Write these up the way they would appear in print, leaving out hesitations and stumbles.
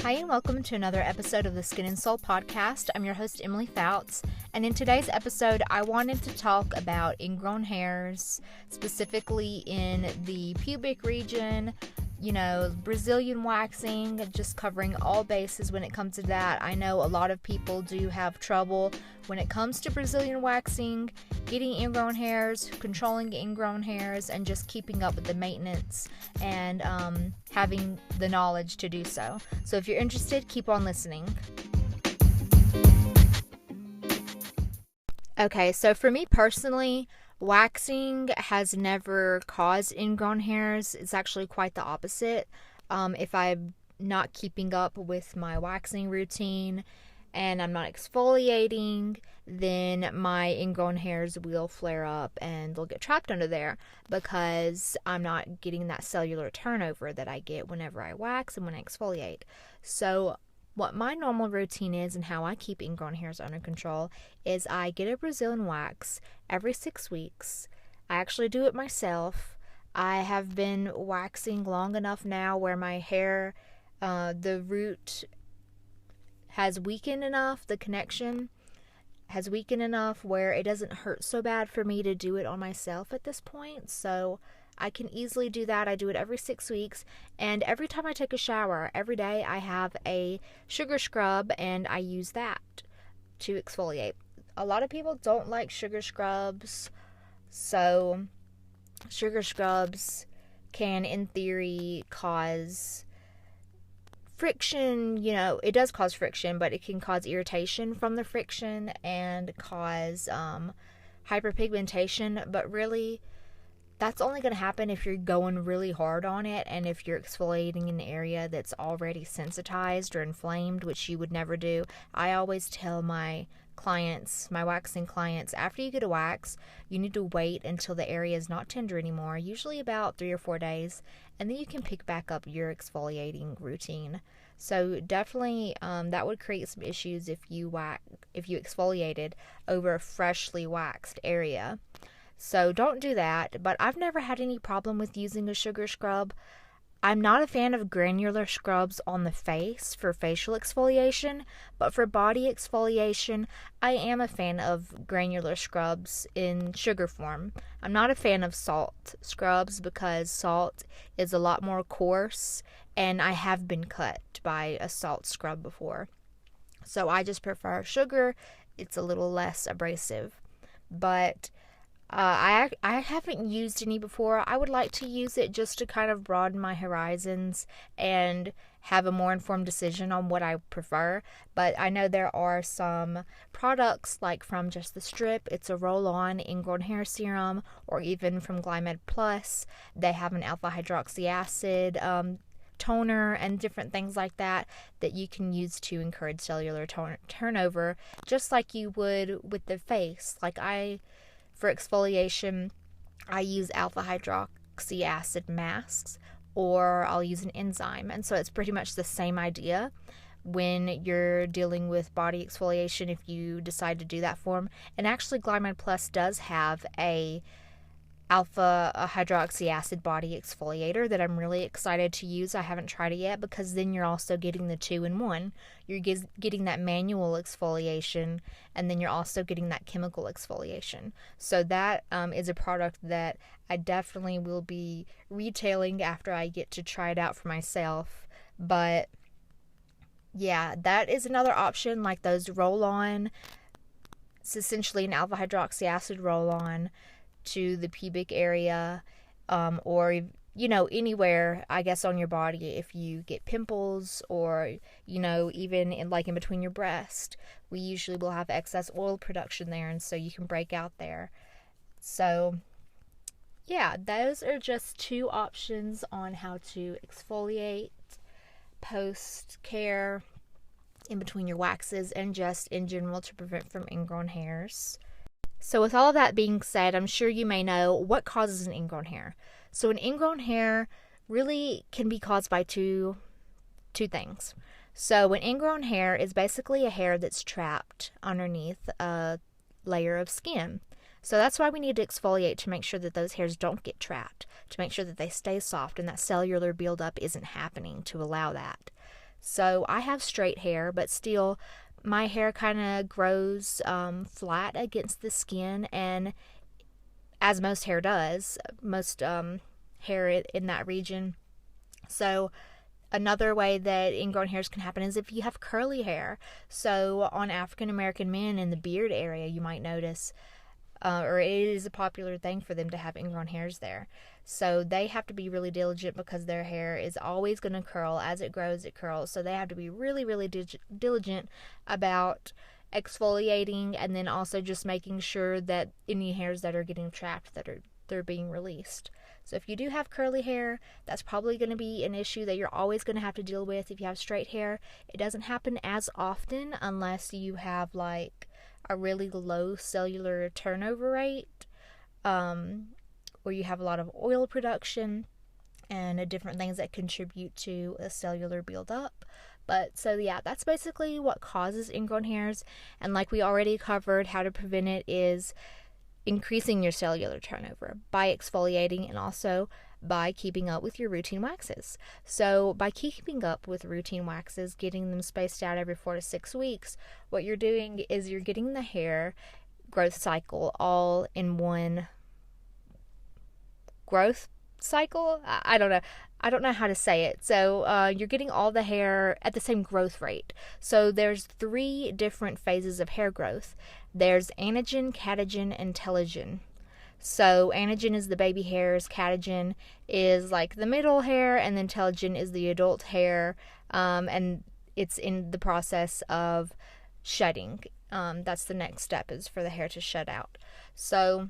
Hi, and welcome to another episode of the Skin and Soul podcast. I'm your host, Emily Fouts, and in today's episode, I wanted to talk about ingrown hairs, specifically in the pubic region, Brazilian waxing, just covering all bases when it comes to that. I know a lot of people do have trouble when it comes to Brazilian waxing, getting ingrown hairs, controlling ingrown hairs, and just keeping up with the maintenance and having the knowledge to do so. So if you're interested, keep on listening. Okay, so for me personally, waxing has never caused ingrown hairs. It's actually quite the opposite. If I'm not keeping up with my waxing routine and I'm not exfoliating, then my ingrown hairs will flare up and they'll get trapped under there because I'm not getting that cellular turnover that I get whenever I wax and when I exfoliate. So what my normal routine is and how I keep ingrown hairs under control is I get a Brazilian wax every 6 weeks. I actually do it myself. I have been waxing long enough now where my hair, the root has weakened enough, the connection has weakened enough where it doesn't hurt so bad for me to do it on myself at this point. So I can easily do that. I do it every 6 weeks, and every time I take a shower, every day I have a sugar scrub, and I use that to exfoliate. A lot of people don't like sugar scrubs, so sugar scrubs can, in theory, cause friction. It does cause friction, but it can cause irritation from the friction and cause hyperpigmentation, but really, that's only going to happen if you're going really hard on it and if you're exfoliating an area that's already sensitized or inflamed, which you would never do. I always tell my clients, my waxing clients, after you get a wax, you need to wait until the area is not tender anymore, usually about 3 or 4 days, and then you can pick back up your exfoliating routine. So definitely that would create some issues if you exfoliated over a freshly waxed area. So don't do that, but I've never had any problem with using a sugar scrub. I'm not a fan of granular scrubs on the face for facial exfoliation, but for body exfoliation, I am a fan of granular scrubs in sugar form. I'm not a fan of salt scrubs because salt is a lot more coarse, and I have been cut by a salt scrub before. So I just prefer sugar. It's a little less abrasive, but I haven't used any before. I would like to use it just to kind of broaden my horizons and have a more informed decision on what I prefer. But I know there are some products like from Just the Strip. It's a roll-on ingrown hair serum, or even from Glymed Plus. They have an alpha hydroxy acid toner and different things like that you can use to encourage cellular turnover, just like you would with the face. For exfoliation, I use alpha hydroxy acid masks, or I'll use an enzyme. And so it's pretty much the same idea when you're dealing with body exfoliation if you decide to do that form. And actually, Glymed Plus does have a alpha hydroxy acid body exfoliator that I'm really excited to use. I haven't tried it yet because then you're also getting the 2-in-1. You're getting that manual exfoliation, and then you're also getting that chemical exfoliation. So that is a product that I definitely will be retailing after I get to try it out for myself. But yeah, that is another option, like those roll-on. It's essentially an alpha hydroxy acid roll-on to the pubic area, or anywhere, I guess, on your body. If you get pimples, or even in between your breast, we usually will have excess oil production there, and so you can break out there. So yeah, those are just 2 options on how to exfoliate post care, in between your waxes, and just in general to prevent from ingrown hairs. So with all of that being said, I'm sure you may know what causes an ingrown hair. So an ingrown hair really can be caused by two things. So an ingrown hair is basically a hair that's trapped underneath a layer of skin. So that's why we need to exfoliate, to make sure that those hairs don't get trapped, to make sure that they stay soft and that cellular buildup isn't happening to allow that. So I have straight hair, but still my hair kind of grows flat against the skin, and as most hair does, most hair in that region. So another way that ingrown hairs can happen is if you have curly hair. So on African American men in the beard area, you might notice, or it is a popular thing for them to have ingrown hairs there. So they have to be really diligent because their hair is always going to curl. As it grows, it curls. So they have to be really, really diligent about exfoliating, and then also just making sure that any hairs that are getting trapped, they're being released. So if you do have curly hair, that's probably going to be an issue that you're always going to have to deal with. If you have straight hair, it doesn't happen as often unless you have like a really low cellular turnover rate, where you have a lot of oil production and different things that contribute to a cellular buildup. But so yeah, that's basically what causes ingrown hairs. And like we already covered, how to prevent it is increasing your cellular turnover by exfoliating and also by keeping up with your routine waxes. So by keeping up with routine waxes, getting them spaced out every 4 to 6 weeks, what you're doing is you're getting the hair growth cycle all in one growth cycle. I don't know how to say it. So you're getting all the hair at the same growth rate. So there's 3 different phases of hair growth. There's anagen, catagen, and telogen. So anagen is the baby hairs, catagen is like the middle hair, and then telogen is the adult hair, and it's in the process of shedding. That's the next step, is for the hair to shed out. So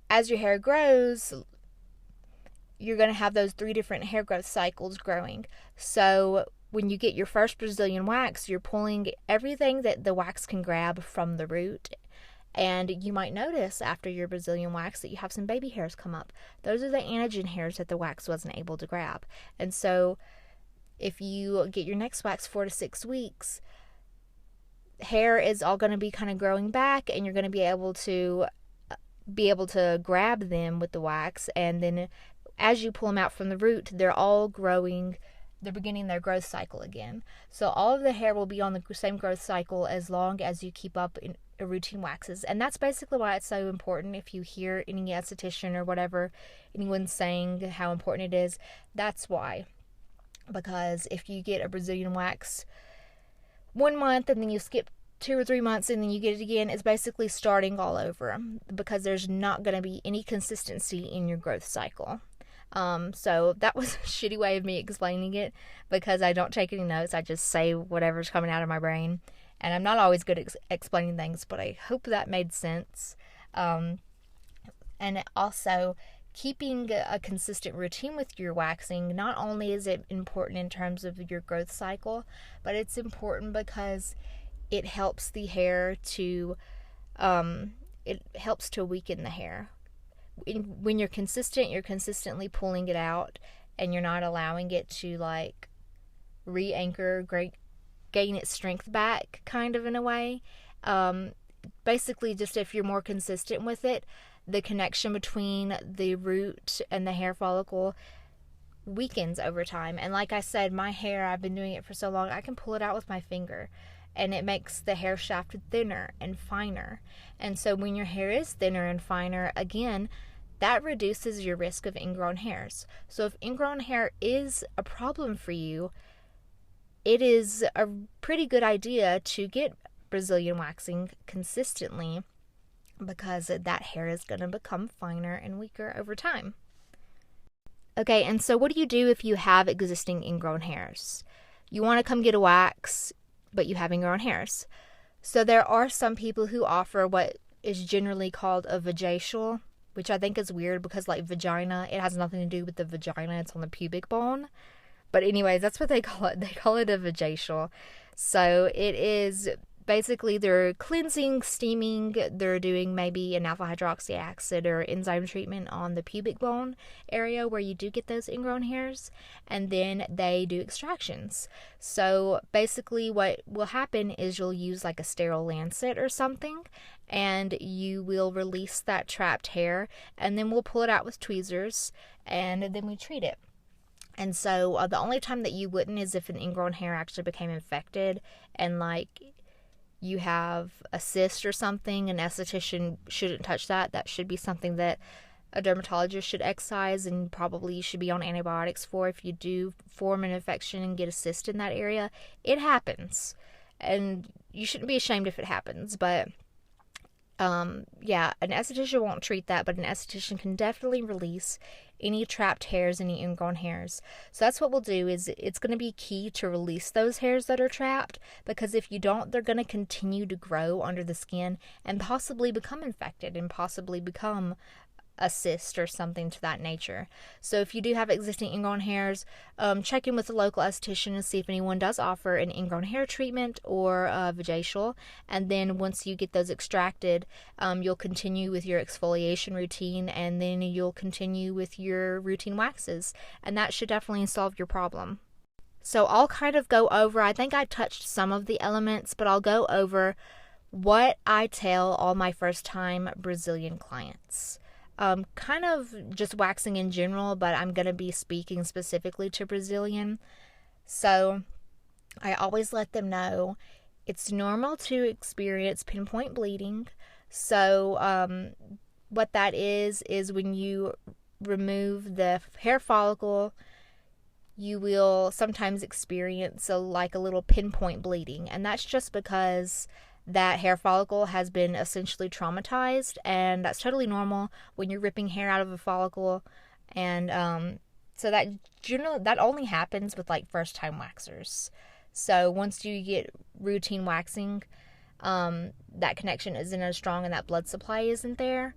as your hair grows, you're going to have those 3 different hair growth cycles growing. So when you get your first Brazilian wax, you're pulling everything that the wax can grab from the root. And you might notice after your Brazilian wax that you have some baby hairs come up. Those are the anagen hairs that the wax wasn't able to grab. And so if you get your next wax 4 to 6 weeks, hair is all going to be kind of growing back, and you're going to be able to grab them with the wax. And then as you pull them out from the root, they're all growing. They're beginning their growth cycle again. So all of the hair will be on the same growth cycle as long as you keep up in routine waxes. And that's basically why it's so important. If you hear any esthetician or whatever, anyone saying how important it is, that's why. Because if you get a Brazilian wax 1 month and then you skip 2 or 3 months and then you get it again, it's basically starting all over, because there's not going to be any consistency in your growth cycle. So that was a shitty way of me explaining it, because I don't take any notes. I just say whatever's coming out of my brain, and I'm not always good at explaining things, but I hope that made sense. And also, keeping a consistent routine with your waxing, not only is it important in terms of your growth cycle, but it's important because it helps the hair to, it helps to weaken the hair. When you're consistent, you're consistently pulling it out, and you're not allowing it to like re-anchor, gain its strength back, kind of, in a way. Basically, just if you're more consistent with it, the connection between the root and the hair follicle weakens over time. And like I said, my hair, I've been doing it for so long, I can pull it out with my finger, and it makes the hair shaft thinner and finer. And so when your hair is thinner and finer, again, that reduces your risk of ingrown hairs. So if ingrown hair is a problem for you, it is a pretty good idea to get Brazilian waxing consistently, because that hair is going to become finer and weaker over time. Okay, and so what do you do if you have existing ingrown hairs? You want to come get a wax, but you have ingrown hairs. So there are some people who offer what is generally called a vajacial, which I think is weird, because like vagina, it has nothing to do with the vagina, it's on the pubic bone. But anyways, that's what they call it. They call it a vajacial. So it is basically, they're cleansing, steaming, they're doing maybe an alpha hydroxy acid or enzyme treatment on the pubic bone area where you do get those ingrown hairs, and then they do extractions. So basically what will happen is you'll use like a sterile lancet or something, and you will release that trapped hair, and then we'll pull it out with tweezers, and then we treat it. And so the only time that you wouldn't is if an ingrown hair actually became infected and like you have a cyst or something. An esthetician shouldn't touch that. That should be something that a dermatologist should excise and probably should be on antibiotics for. If you do form an infection and get a cyst in that area, it happens. And you shouldn't be ashamed if it happens. But yeah, an esthetician won't treat that, but an esthetician can definitely release any trapped hairs, any ingrown hairs. So that's what we'll do. Is it's going to be key to release those hairs that are trapped, because if you don't, they're going to continue to grow under the skin and possibly become infected and possibly become a cyst or something to that nature. So if you do have existing ingrown hairs, check in with the local esthetician and see if anyone does offer an ingrown hair treatment or a vajacial. And then once you get those extracted, you'll continue with your exfoliation routine, and then you'll continue with your routine waxes, and that should definitely solve your problem. So I'll kind of go over, I think I touched some of the elements, but I'll go over what I tell all my first time Brazilian clients. Kind of just waxing in general, but I'm going to be speaking specifically to Brazilian. So I always let them know it's normal to experience pinpoint bleeding. So what that is when you remove the hair follicle, you will sometimes experience a little pinpoint bleeding. And that's just because that hair follicle has been essentially traumatized, and that's totally normal when you're ripping hair out of a follicle. And so that only happens with like first time waxers. So once you get routine waxing, that connection isn't as strong and that blood supply isn't there.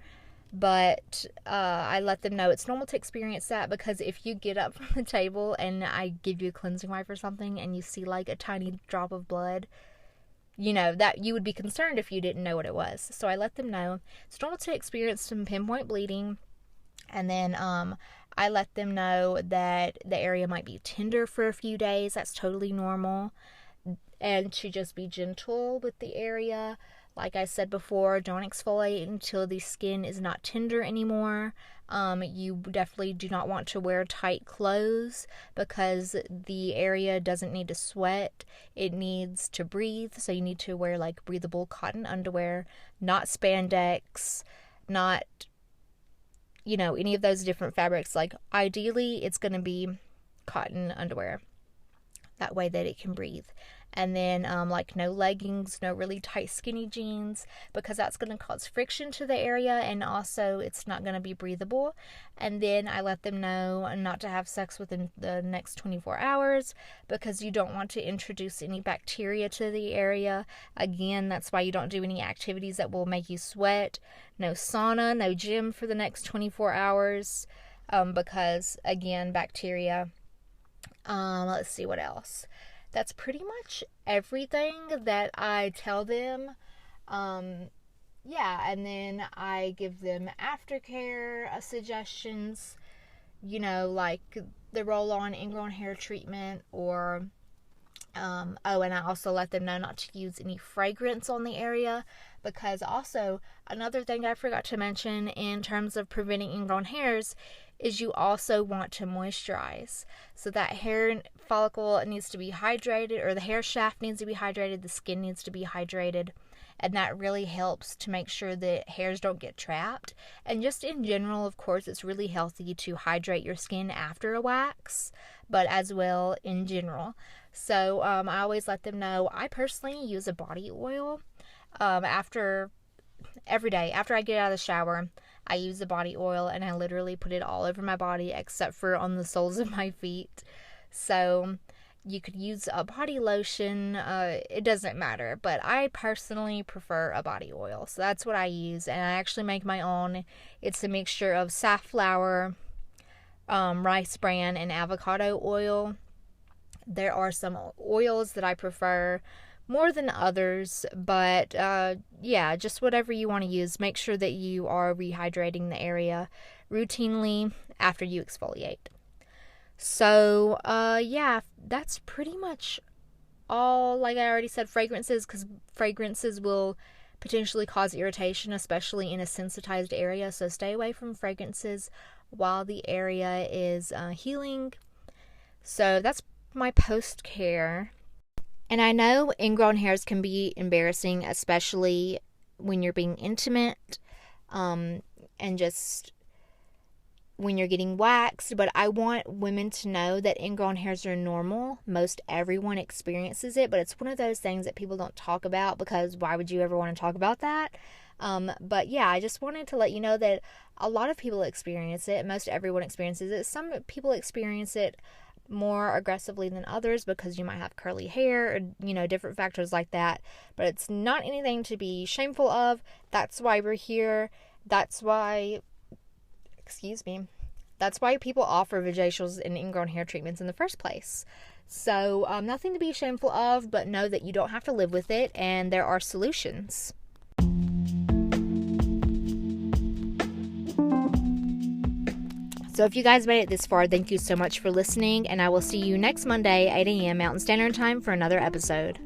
But I let them know it's normal to experience that, because if you get up from the table and I give you a cleansing wipe or something and you see like a tiny drop of blood, you know, that you would be concerned if you didn't know what it was. So I let them know it's normal to experience some pinpoint bleeding. And then I let them know that the area might be tender for a few days. That's totally normal. And to just be gentle with the area. Like I said before, don't exfoliate until the skin is not tender anymore. You definitely do not want to wear tight clothes, because the area doesn't need to sweat. It needs to breathe. So you need to wear like breathable cotton underwear, not spandex, not, you know, any of those different fabrics. Like ideally it's going to be cotton underwear. That way that it can breathe. And then like no leggings, no really tight skinny jeans, because that's going to cause friction to the area, and also it's not going to be breathable. And then I let them know not to have sex within the next 24 hours, because you don't want to introduce any bacteria to the area. Again, that's why you don't do any activities that will make you sweat. No sauna, no gym for the next 24 hours, because again, bacteria. Let's see what else. That's pretty much everything that I tell them. Yeah, and then I give them aftercare suggestions, you know, like the roll-on ingrown hair treatment, or and I also let them know not to use any fragrance on the area, because also another thing I forgot to mention in terms of preventing ingrown hairs is you also want to moisturize. So that hair follicle needs to be hydrated, or the hair shaft needs to be hydrated, the skin needs to be hydrated, and that really helps to make sure that hairs don't get trapped. And just in general, of course, it's really healthy to hydrate your skin after a wax, but as well in general. So I always let them know I personally use a body oil every day after I get out of the shower. I use the body oil, and I literally put it all over my body except for on the soles of my feet. So you could use a body lotion, it doesn't matter, but I personally prefer a body oil. So that's what I use, and I actually make my own. It's a mixture of safflower, rice bran, and avocado oil. There are some oils that I prefer more than others, but yeah, just whatever you want to use. Make sure that you are rehydrating the area routinely after you exfoliate. So yeah, that's pretty much all. Like I already said, fragrances, because fragrances will potentially cause irritation, especially in a sensitized area. So stay away from fragrances while the area is healing. So that's my post-care. And I know ingrown hairs can be embarrassing, especially when you're being intimate, and just when you're getting waxed, but I want women to know that ingrown hairs are normal. Most everyone experiences it, but it's one of those things that people don't talk about, because why would you ever want to talk about that? But yeah, I just wanted to let you know that a lot of people experience it. Most everyone experiences it. Some people experience it more aggressively than others because you might have curly hair or, different factors like that. But it's not anything to be shameful of. That's why we're here. That's why people offer vajacials and ingrown hair treatments in the first place. So nothing to be shameful of, but know that you don't have to live with it, and there are solutions. So if you guys made it this far, thank you so much for listening, and I will see you next Monday, 8 a.m. Mountain Standard Time for another episode.